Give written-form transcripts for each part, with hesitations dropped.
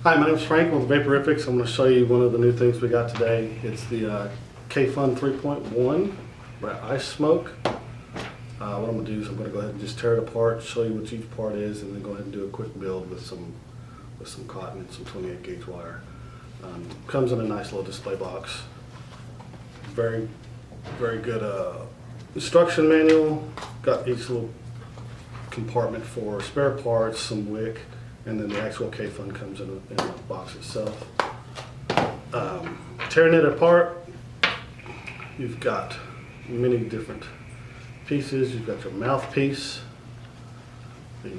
Hi, my name is Frank with Vaporifics. I'm going to show you one of the new things we got today. It's the Kayfun 3.1 by Ice Smoke. What I'm going to do is I'm going to go ahead and just tear it apart, show you what each part is, and then go ahead and do a quick build with some cotton and some 28 gauge wire. Comes in a nice little display box. Very good instruction manual. Got each little compartment for spare parts, some wick, and then the actual Kayfun comes in the box itself. Tearing it apart, you've got many different pieces. You've got your mouthpiece, the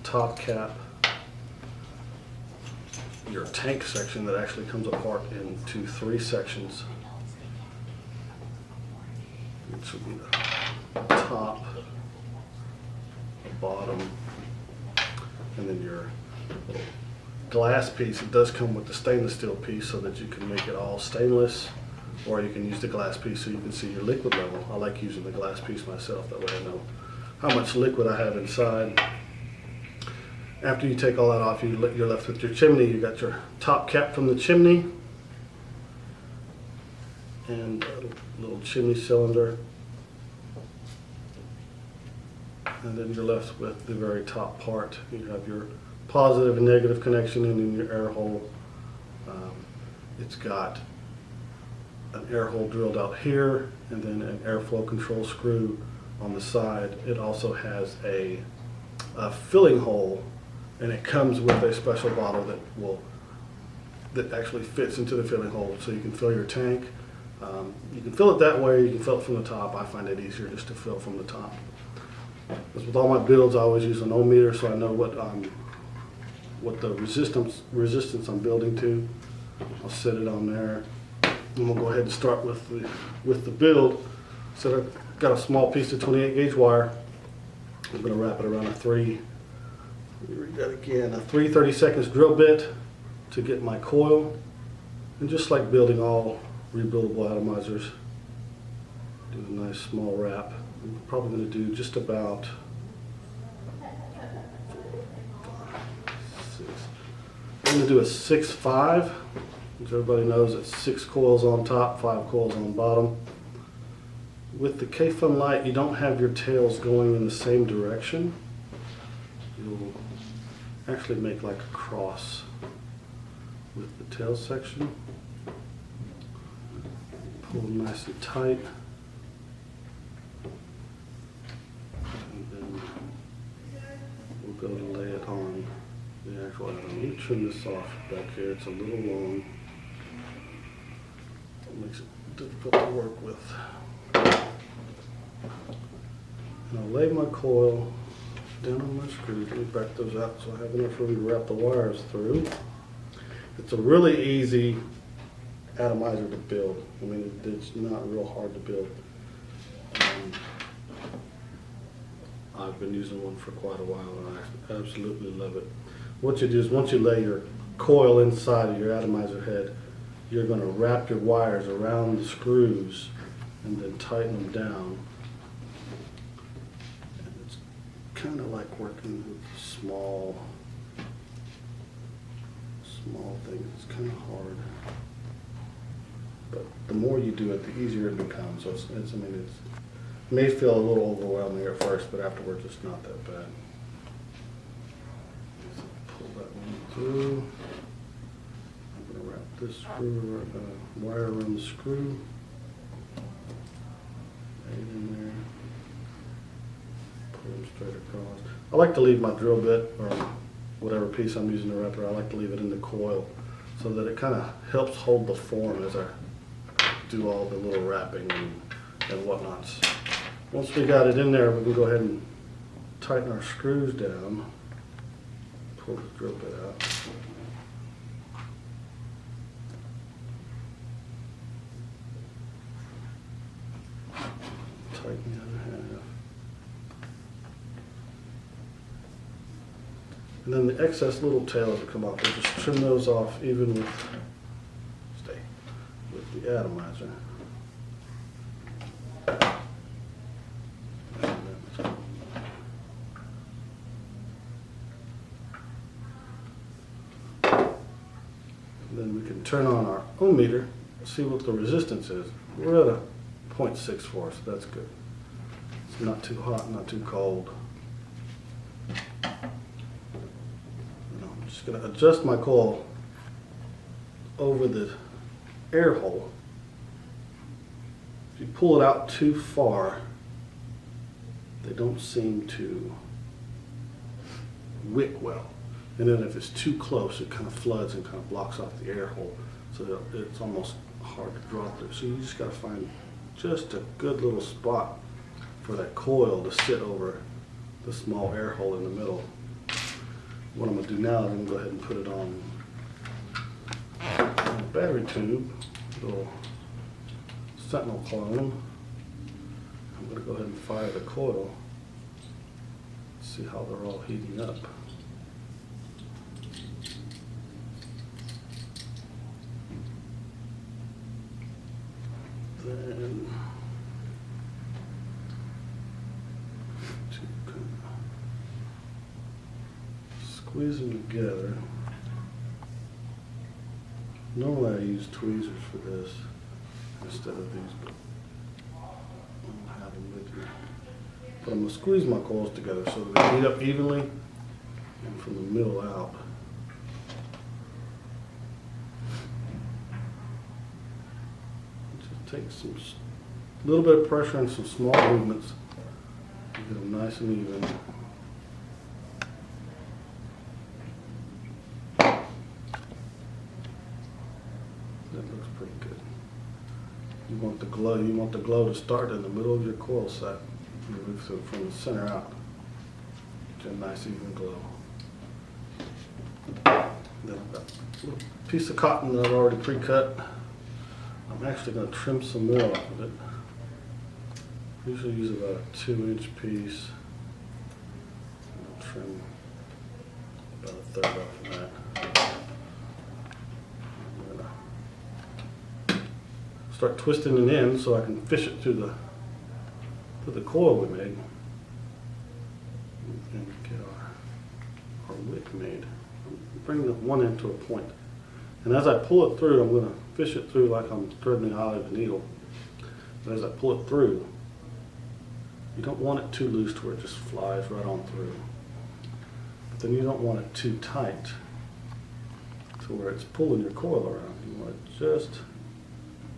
top cap, your tank section that actually comes apart into 3 sections. Which will be the top, the bottom, and then your little glass piece. It does come with the stainless steel piece so that you can make it all stainless, or you can use the glass piece so you can see your liquid level. I like using the glass piece myself, that way I know how much liquid I have inside. After you take all that off, you're left with your chimney. You got your top cap from the chimney and a little chimney cylinder, and then you're left with the very top part. You have your positive and negative connection, and in your air hole, it's got an air hole drilled out here, and then an airflow control screw on the side. It also has a filling hole, and it comes with a special bottle that actually fits into the filling hole, so you can fill your tank. You can fill it that way, you can fill it from the top. I find it easier just to fill from the top. As with all my builds, I always use an ohm meter so I know what the resistance I'm building to. I'll set it on there, and we'll go ahead and start with the build. So I've got a small piece of 28 gauge wire. I'm going to wrap it around a 30 seconds drill bit to get my coil. And just like building all rebuildable atomizers, do a nice small wrap. I'm probably going to do just about 4, 5, 6. I'm going to do a 6-5, which everybody knows it's 6 coils on top, 5 coils on bottom. With the Kayfun light, you don't have your tails going in the same direction. You'll actually make like a cross with the tail section. Pull nice and tight. And then we'll go to lay it on the actual atom. Let me trim this off back here. It's a little long. It makes it difficult to work with. And I'll lay my coil down on my screws. Let me back those out so I have enough room to wrap the wires through. It's a really easy atomizer to build. I mean, it's not real hard to build. I've been using one for quite a while and I absolutely love it. What you do is once you lay your coil inside of your atomizer head, you're going to wrap your wires around the screws and then tighten them down. And it's kind of like working with small things. It's kind of hard. But the more you do it, the easier it becomes. So it may feel a little overwhelming at first, but afterwards it's not that bad. So pull that one through. I'm going to wrap this wire around the screw. Right in there. Pull them straight across. I like to leave my drill bit or whatever piece I'm using to wrap it. I like to leave it in the coil so that it kind of helps hold the form as I do all the little wrapping and whatnots. Once we got it in there, we can go ahead and tighten our screws down. Pull the drill bit out. Tighten the other half. And then the excess little tails that come off, we'll just trim those off even with the atomizer. can turn on our ohm meter, see what the resistance is. We're at a 0.64, so that's good. It's not too hot, not too cold. And I'm just going to adjust my coil over the air hole. If you pull it out too far, they don't seem to wick well. And then if it's too close, it kind of floods and kind of blocks off the air hole. So that it's almost hard to draw through. So you just got to find just a good little spot for that coil to sit over the small air hole in the middle. What I'm going to do now is I'm going to go ahead and put it on a battery tube, little sentinel clone. I'm going to go ahead and fire the coil, see how they're all heating up. Then squeeze them together. Normally I use tweezers for this instead of these, but I don't have them with me. But I'm going to squeeze my coils together so that they heat up evenly and from the middle out. Just take some little bit of pressure and some small movements to get them nice and even. That looks pretty good. You want the glow to start in the middle of your coil set. You move through from the center out to a nice even glow. Then I've got a little piece of cotton that I've already pre-cut. I'm actually going to trim some more off of it. I usually use about a 2-inch piece. I'll trim about a third off of that. Start twisting it in so I can fish it through the coil we made and get our wick made. Bring the one end to a point. And as I pull it through, I'm going to fish it through like I'm threading the eye of a needle. But as I pull it through, you don't want it too loose to where it just flies right on through. But then you don't want it too tight to where it's pulling your coil around. You want it just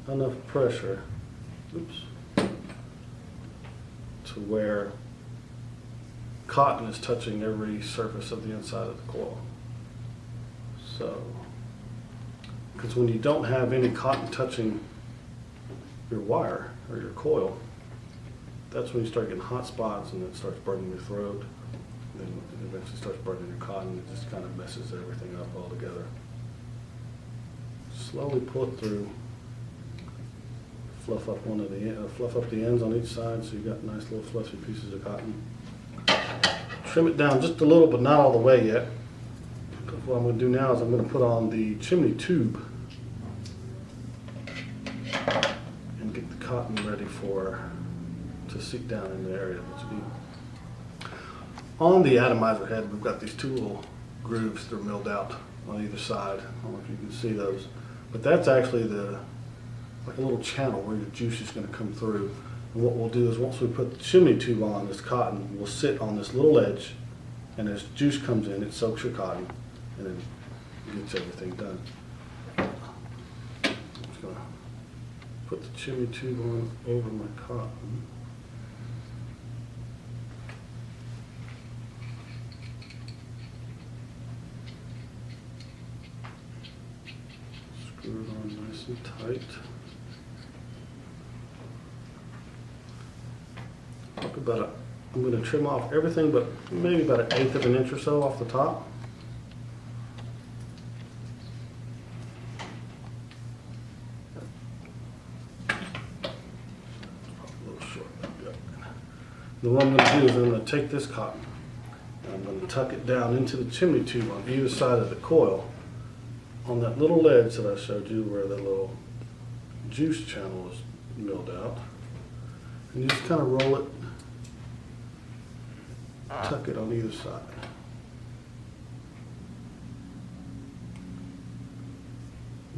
enough pressure, to where cotton is touching every surface of the inside of the coil. So, because when you don't have any cotton touching your wire or your coil, that's when you start getting hot spots and it starts burning your throat. And then it eventually starts burning your cotton. It just kind of messes everything up altogether. Slowly pull it through. Fluff up fluff up the ends on each side so you've got nice little fluffy pieces of cotton. Trim it down just a little, but not all the way yet. Because what I'm going to do now is I'm going to put on the chimney tube and get the cotton ready to seep down in the area that you need. On the atomizer head, we've got these two little grooves that are milled out on either side. I don't know if you can see those, but that's actually like a little channel where your juice is going to come through. And what we'll do is once we put the chimney tube on this cotton, we'll sit on this little ledge, and as juice comes in, it soaks your cotton and then gets everything done. I'm just going to put the chimney tube on over my cotton. Screw it on nice and tight. I'm going to trim off everything but maybe about 1/8 of an inch or so off the top. Probably a little short. Then what I'm going to do is I'm going to take this cotton and I'm going to tuck it down into the chimney tube on either side of the coil on that little ledge that I showed you where the little juice channel is milled out. And you just kind of roll it, tuck it on either side.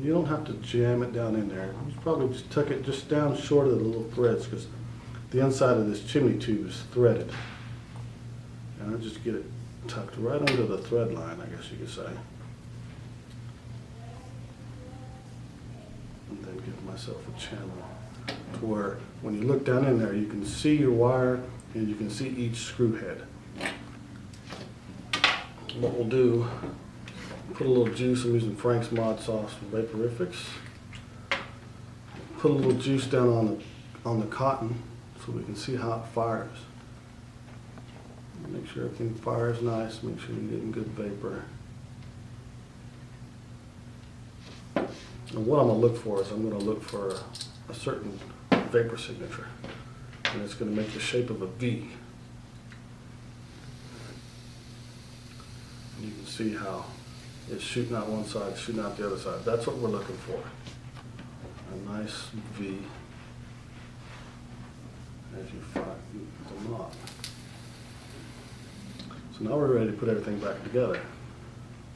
You don't have to jam it down in there. You probably just tuck it just down short of the little threads because the inside of this chimney tube is threaded. And I just get it tucked right under the thread line, I guess you could say. And then give myself a channel to where when you look down in there, you can see your wire and you can see each screw head. What we'll do, put a little juice. I'm using Frank's Mod Sauce from Vaporifics. Put a little juice down on the cotton so we can see how it fires. Make sure everything fires nice. Make sure you're getting good vapor. And what I'm going to look for is I'm going to look for a certain vapor signature, and it's going to make the shape of a V. And you can see how it's shooting out one side, shooting out the other side. That's what we're looking for. A nice V as you fire the knot. So now we're ready to put everything back together.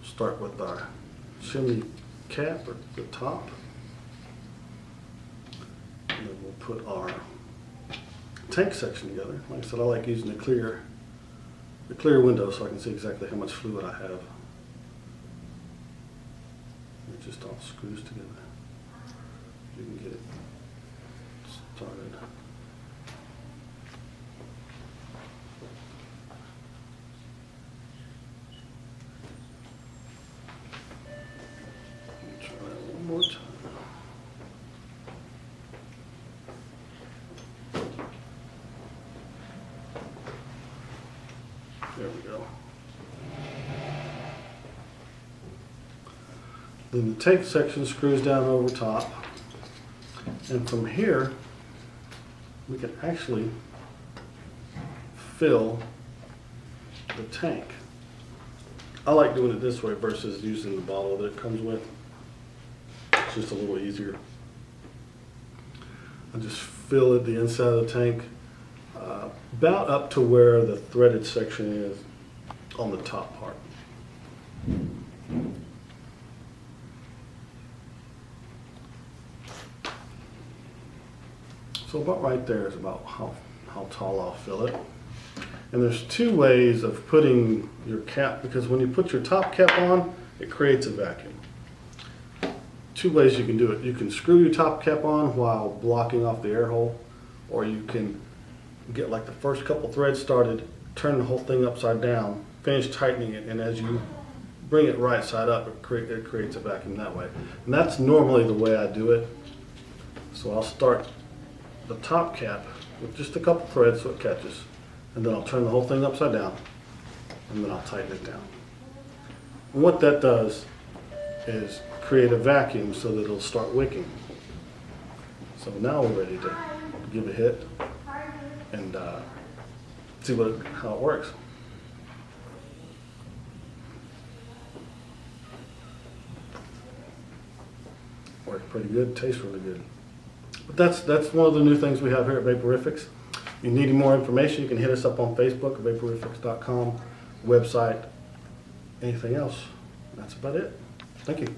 Start with our chimney cap or the top. And then we'll put our tank section together. Like I said, I like using the clear window so I can see exactly how much fluid I have. It just all screws together. You can get it started. Try that one more time. There we go. Then the tank section screws down over top, and from here we can actually fill the tank. I like doing it this way versus using the bottle that it comes with. It's just a little easier. I just fill it the inside of the tank about up to where the threaded section is on the top part. So about right there is about how tall I'll fill it. And there's two ways of putting your cap, because when you put your top cap on, it creates a vacuum. Two ways you can do it. You can screw your top cap on while blocking off the air hole, or you can get like the first couple threads started, turn the whole thing upside down, finish tightening it, and as you bring it right side up, it creates a vacuum that way. And that's normally the way I do it. So I'll start the top cap with just a couple threads so it catches, and then I'll turn the whole thing upside down, and then I'll tighten it down. And what that does is create a vacuum so that it'll start wicking. So now we're ready to give a hit and see how it works. Works pretty good, tastes really good. But that's one of the new things we have here at Vaporifics. If you need any more information, you can hit us up on Facebook, vaporifics.com, website, anything else. That's about it. Thank you.